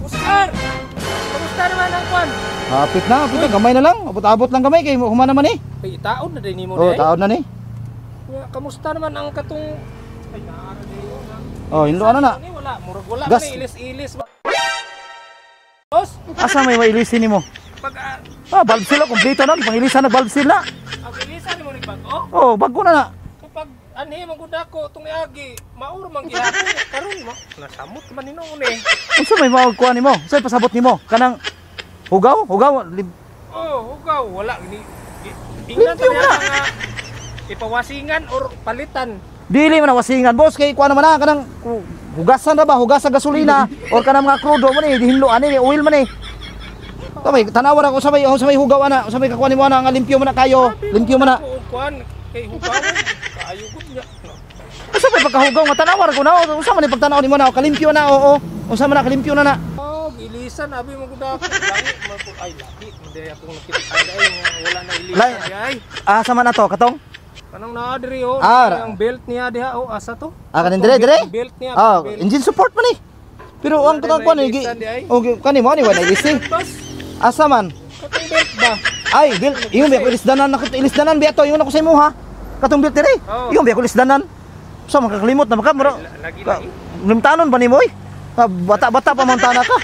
Oscar! Kamusta naman ang kwan? Hapit na, gamay na lang. Abot-abot lang gamay kay humana man eh. Ay, taon na din mo Oh, day. taon na ni. Kamusta naman ang katong ay naara dayo na. Oh, hindo ano na. Wala, murag wala Gas. man ilis-ilis. Boss, Asa may mailisin nimo? pag Valve seal oh, kompleto na, pangilisan na valve seal na. ang ilisan mo ni bago. Oh, bago na na. Kapag anhi magud ako tong iagi, mauro man gihapon karon mo. Nasamot man ninoon eh. Unsa may maukuan nimo? Say pasabot nimo? Kanang hugaw, Oh, hugaw wala ni. Ingnan Limpyo ta na. nga ipawasingan or palitan. dili man na wasingan boss kay kuan naman na kanang hugasan na ba, hugasan gasolina or kanang mga krudo man eh, dihinlo ani oil man eh. Kamay tanawa ra ko sa may hugaw ana, sa may kakuan nimo ana nga limpyo man na kayo, limpyo man na. Kuan kay hugaw kaayo gud niya. Unsa may pagkahugaw nga tanawa ra ko na, unsa man ni pagtanaw nimo na kalimpyo na oo. Unsa man na kalimpyo na na. Oh, ilisan abi mo gud ako. Langi man ko ay laki, hindi ako nakita ay wala na ilisan ay. Asa man na to katong? Kanang naa diri oh, ang belt niya diha oh asa to? Kanin dire. Belt niya. Engine support man eh. Pero ang katong kuan eh, okay kani mo ni wala ilisi. Asa man? Katong belt ba? Ay, belt, yung biya ko ilisdanan ako, ilisdanan biya to, yung ako sa imo ha. Katong belt dire. Oh. Yung biya ko ilisdanan. Sa makakalimot na maka, Lagi. limtanon ba nimo oy? Bata-bata pa man tana ka.